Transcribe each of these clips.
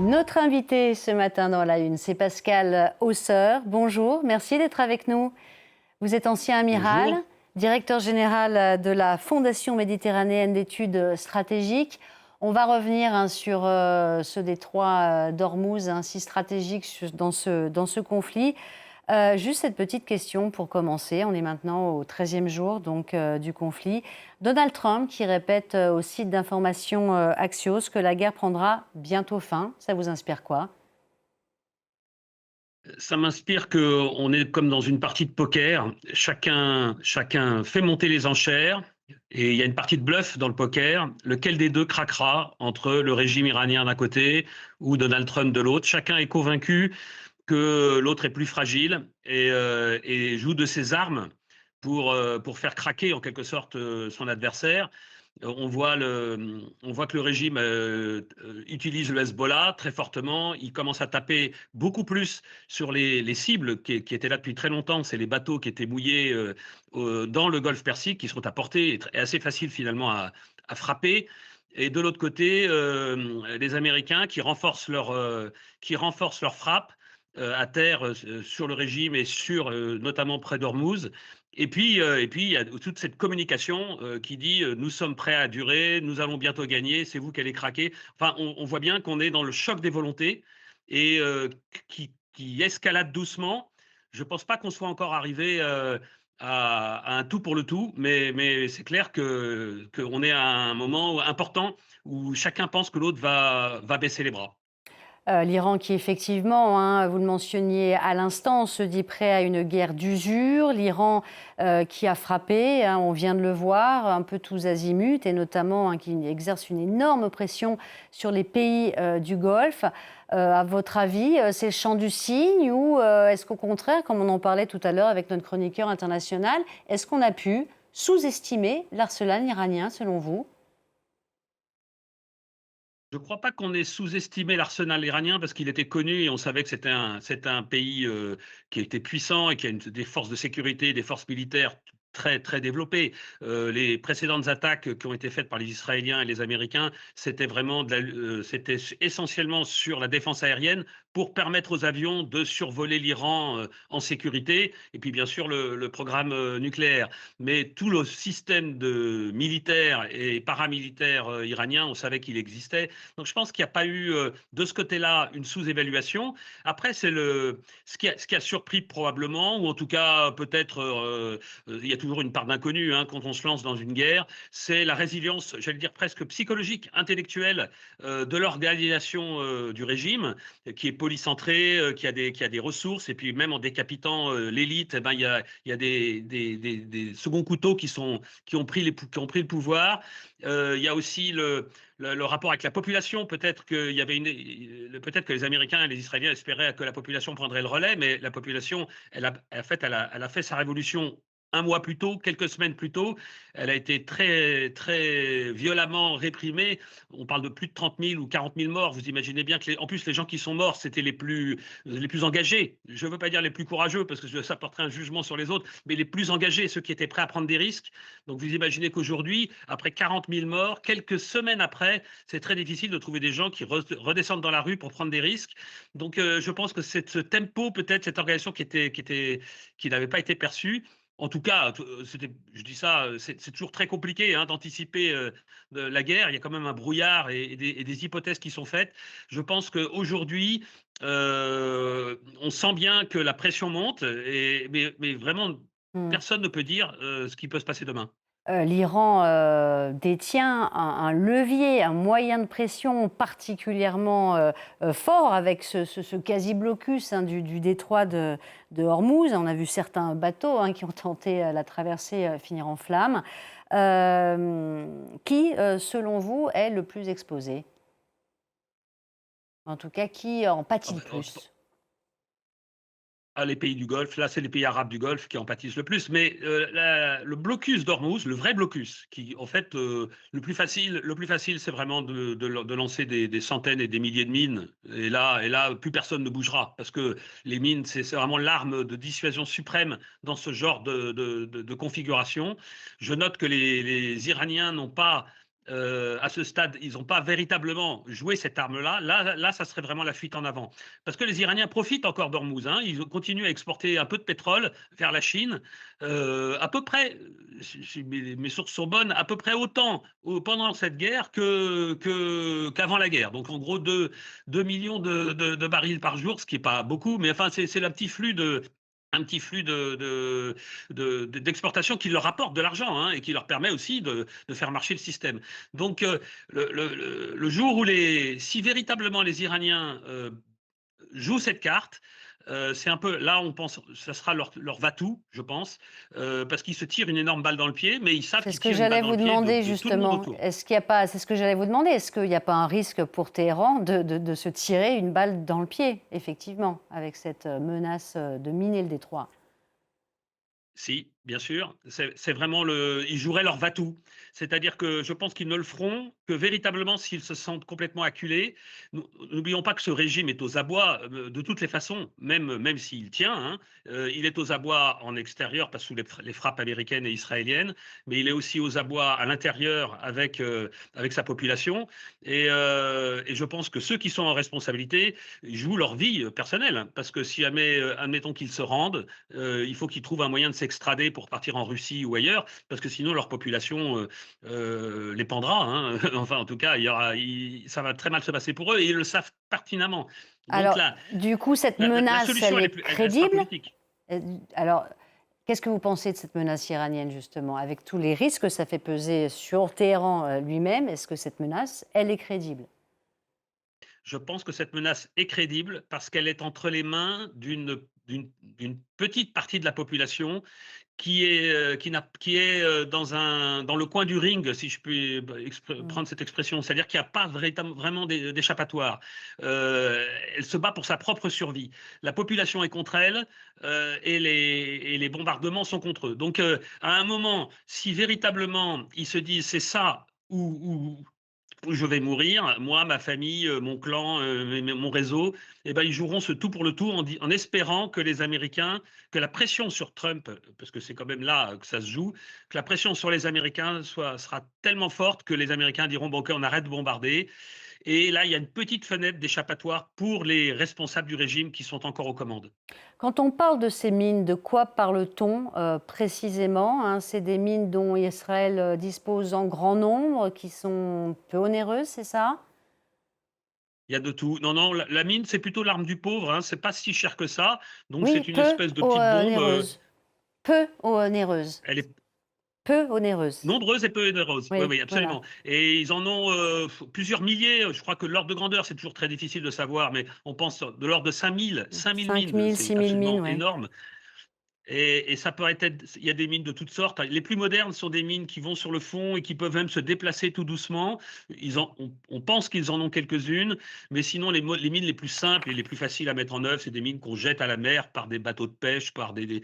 Notre invité ce matin dans la Une, c'est Pascal Hausseur. Bonjour, merci d'être avec nous. Vous êtes ancien amiral, Bonjour. directeur général de la Fondation méditerranéenne d'études stratégiques. On va revenir sur ce détroit d'Ormuz, si stratégique dans ce conflit. Juste cette petite question pour commencer. On est maintenant au 13e jour du conflit. Donald Trump qui répète au site d'information Axios que la guerre prendra bientôt fin. Ça vous inspire quoi? Ça m'inspire qu'on est comme dans une partie de poker. Chacun fait monter les enchères et il y a une partie de bluff dans le poker. Lequel des deux craquera entre le régime iranien d'un côté ou Donald Trump de l'autre? Chacun est convaincu que l'autre est plus fragile et joue de ses armes pour faire craquer en quelque sorte son adversaire. On voit que le régime utilise le Hezbollah très fortement. Il commence à taper beaucoup plus sur les cibles qui étaient là depuis très longtemps. C'est les bateaux qui étaient mouillés dans le golfe Persique, qui sont à portée et assez facile finalement à frapper. Et de l'autre côté, les Américains qui renforcent leur frappe à terre sur le régime et sur notamment près d'Ormuz. Il y a toute cette communication qui dit nous sommes prêts à durer, nous allons bientôt gagner, c'est vous qui allez craquer. Enfin, on voit bien qu'on est dans le choc des volontés et qui escalade doucement. Je ne pense pas qu'on soit encore arrivé à un tout pour le tout, mais c'est clair qu'on est à un moment important où chacun pense que l'autre va baisser les bras. L'Iran qui effectivement, vous le mentionniez à l'instant, se dit prêt à une guerre d'usure. L'Iran qui a frappé, on vient de le voir, un peu tous azimuts, et notamment qui exerce une énorme pression sur les pays du Golfe. À votre avis, c'est le chant du cygne ou est-ce qu'au contraire, comme on en parlait tout à l'heure avec notre chroniqueur international, est-ce qu'on a pu sous-estimer l'arsenal iranien selon vous? Je ne crois pas qu'on ait sous-estimé l'arsenal iranien parce qu'il était connu et on savait que c'était un pays qui était puissant et qui a des forces de sécurité, des forces militaires très, très développées. Les précédentes attaques qui ont été faites par les Israéliens et les Américains, c'était essentiellement sur la défense aérienne pour permettre aux avions de survoler l'Iran en sécurité et puis bien sûr le programme nucléaire. Mais tout le système militaire et paramilitaire iranien, on savait qu'il existait. Donc je pense qu'il n'y a pas eu de ce côté-là une sous-évaluation. Après, ce qui a surpris probablement, ou en tout cas peut-être, il y a toujours une part d'inconnu quand on se lance dans une guerre, c'est la résilience, j'allais dire presque psychologique, intellectuelle de l'organisation du régime, qui est polycentrée, qui a des ressources, et puis même en décapitant l'élite, eh ben, il y a des seconds couteaux qui ont pris le pouvoir. Il y a aussi le rapport avec la population. Peut-être que les Américains et les Israéliens espéraient que la population prendrait le relais, mais la population, elle a fait sa révolution un mois plus tôt, quelques semaines plus tôt. Elle a été très, très violemment réprimée. On parle de plus de 30 000 ou 40 000 morts. Vous imaginez bien en plus, les gens qui sont morts, c'était les plus engagés. Je ne veux pas dire les plus courageux, parce que ça porterait un jugement sur les autres, mais les plus engagés, ceux qui étaient prêts à prendre des risques. Donc vous imaginez qu'aujourd'hui, après 40 000 morts, quelques semaines après, c'est très difficile de trouver des gens qui redescendent dans la rue pour prendre des risques. Donc je pense que c'est ce tempo, peut-être, cette organisation qui n'avait pas été perçue. En tout cas, je dis ça, c'est toujours très compliqué d'anticiper la guerre. Il y a quand même un brouillard et des hypothèses qui sont faites. Je pense qu'aujourd'hui, on sent bien que la pression monte, mais vraiment, personne ne peut dire ce qui peut se passer demain. L'Iran détient un levier, un moyen de pression particulièrement fort avec ce quasi-blocus du détroit de Hormuz. On a vu certains bateaux qui ont tenté la traversée finir en flammes. Qui, selon vous, est le plus exposé? En tout cas, qui en Ah pâtit le ben, plus? les pays du Golfe, là, c'est les pays arabes du Golfe qui en pâtissent le plus. Mais le blocus d'Ormuz, le vrai blocus, qui en fait, le plus facile, c'est vraiment de lancer des centaines et des milliers de mines. Et là, plus personne ne bougera, parce que les mines, c'est vraiment l'arme de dissuasion suprême dans ce genre de configuration. Je note que les Iraniens n'ont pas à ce stade, ils n'ont pas véritablement joué cette arme-là, là, ça serait vraiment la fuite en avant. Parce que les Iraniens profitent encore d'Ormuz, hein, ils continuent à exporter un peu de pétrole vers la Chine, à peu près, si mes sources sont bonnes, à peu près autant pendant cette guerre qu'avant la guerre. Donc en gros, 2 millions de barils par jour, ce qui n'est pas beaucoup, mais enfin, c'est un petit flux d'exportation qui leur apporte de l'argent, hein, et qui leur permet aussi de faire marcher le système. Donc, le jour où si véritablement les Iraniens jouent cette carte, c'est un peu là, on pense, ça sera leur va-tout, je pense, parce qu'ils se tirent une énorme balle dans le pied, mais ils savent C'est qu'ils ce que tirent une balle j'allais dans vous le pied demander de tout le monde justement. autour. Est-ce qu'il y a pas, c'est ce que j'allais vous demander, est-ce qu'il n'y a pas un risque pour Téhéran de se tirer une balle dans le pied, effectivement, avec cette menace de miner le détroit? Si, bien sûr, c'est vraiment ils joueraient leur va-tout. C'est-à-dire que je pense qu'ils ne le feront que véritablement s'ils se sentent complètement acculés. N'oublions pas que ce régime est aux abois de toutes les façons, même s'il tient, hein. Il est aux abois en extérieur, parce sous les frappes américaines et israéliennes, mais il est aussi aux abois à l'intérieur avec sa population. Et je pense que ceux qui sont en responsabilité jouent leur vie personnelle, hein, parce que si jamais, admettons qu'ils se rendent, il faut qu'ils trouvent un moyen de s'extrader pour partir en Russie ou ailleurs, parce que sinon leur population les pendra, hein. Enfin, en tout cas, ça va très mal se passer pour eux et ils le savent pertinemment. Donc Alors, là, du coup, cette la menace, solution, elle est elle sera crédible? politique. Euh, Alors, qu'est-ce que vous pensez de cette menace iranienne, justement, avec tous les risques que ça fait peser sur Téhéran lui-même? Est-ce que cette menace, elle est crédible? Je pense que cette menace est crédible parce qu'elle est entre les mains d'une petite partie de la population qui est dans le coin du ring, si je puis Mm. prendre cette expression, c'est-à-dire qu'il n'y a pas vraiment d'échappatoire. Elle se bat pour sa propre survie. La population est contre elle, et les bombardements sont contre eux. Donc, à un moment, si véritablement ils se disent c'est ça où je vais mourir, moi, ma famille, mon clan, mon réseau, eh ben, ils joueront ce tout pour le tout en espérant que les Américains, que la pression sur Trump, parce que c'est quand même là que ça se joue, que la pression sur les Américains sera tellement forte que les Américains diront, bon, ok, on arrête de bombarder. Et là, il y a une petite fenêtre d'échappatoire pour les responsables du régime qui sont encore aux commandes. Quand on parle de ces mines, de quoi parle-t-on précisément, hein? C'est des mines dont Israël dispose en grand nombre, qui sont peu onéreuses, c'est ça? Il y a de tout. Non, non, la mine, c'est plutôt l'arme du pauvre, hein, c'est pas si cher que ça. Donc, Oui, c'est une peu espèce de petite bombe. onéreuses. Peu onéreuses. Elle est Peu onéreuses. Nombreuses et peu généreuses. Oui, Oui, oui, voilà. absolument. Et ils en ont plusieurs milliers. Je crois que l'ordre de grandeur, c'est toujours très difficile de savoir, mais on pense de l'ordre de 5000 5 mines. 000, C'est 6 000 mines, absolument oui. énorme. Et ça peut être, il y a des mines de toutes sortes. Les plus modernes sont des mines qui vont sur le fond et qui peuvent même se déplacer tout doucement. On pense qu'ils en ont quelques-unes, mais sinon les mines les plus simples et les plus faciles à mettre en œuvre, c'est des mines qu'on jette à la mer par des bateaux de pêche, par des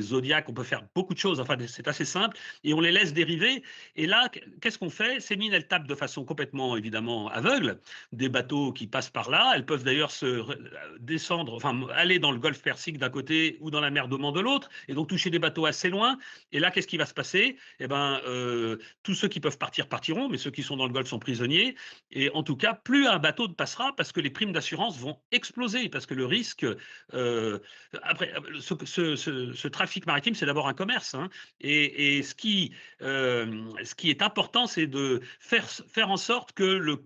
zodiacs. On peut faire beaucoup de choses. Enfin, c'est assez simple et on les laisse dériver. Et là, qu'est-ce qu'on fait? Ces mines, elles tapent de façon complètement évidemment aveugle. Des bateaux qui passent par là. Elles peuvent d'ailleurs descendre, enfin aller dans le golfe Persique d'un côté ou dans la mer d'Oman de l'autre, et donc toucher des bateaux assez loin. Et là, qu'est-ce qui va se passer? Eh ben, tous ceux qui peuvent partir partiront, mais ceux qui sont dans le Golfe sont prisonniers. Et en tout cas, plus un bateau ne passera parce que les primes d'assurance vont exploser, parce que le risque, après, ce trafic maritime, c'est d'abord un commerce, hein. Et ce qui est important, c'est de faire en sorte que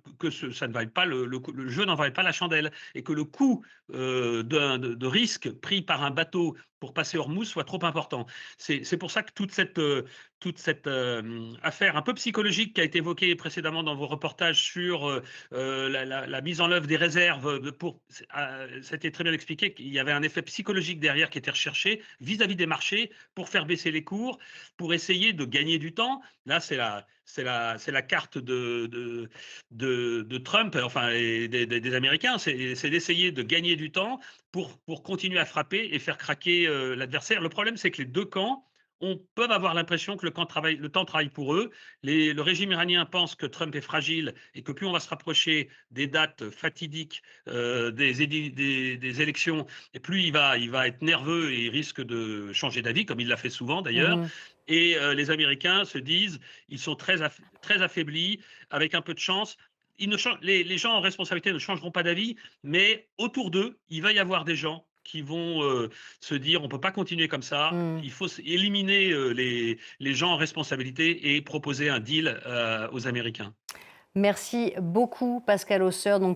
ça ne vaille pas le jeu n'en vaille pas la chandelle, et que le coût de risque pris par un bateau pour passer Hormuz soit trop important. C'est pour ça que toute cette affaire un peu psychologique qui a été évoquée précédemment dans vos reportages sur la mise en œuvre des réserves, c'était très bien expliqué qu'il y avait un effet psychologique derrière qui était recherché vis-à-vis des marchés pour faire baisser les cours, pour essayer de gagner du temps. Là, c'est la carte de Trump, enfin, et des Américains, c'est d'essayer de gagner du temps pour continuer à frapper et faire craquer l'adversaire. Le problème, c'est que les deux camps peuvent avoir l'impression que le temps travaille pour eux. Le régime iranien pense que Trump est fragile et que plus on va se rapprocher des dates fatidiques des élections, et plus il va être nerveux et il risque de changer d'avis, comme il l'a fait souvent d'ailleurs. Mhm. Et les Américains se disent, ils sont très affaiblis, avec un peu de chance. Ils ne changent, les gens en responsabilité ne changeront pas d'avis, mais autour d'eux, il va y avoir des gens qui vont se dire, on ne peut pas continuer comme ça, Mmh. il faut éliminer les gens en responsabilité et proposer un deal aux Américains. Merci beaucoup Pascal Hausseur. Donc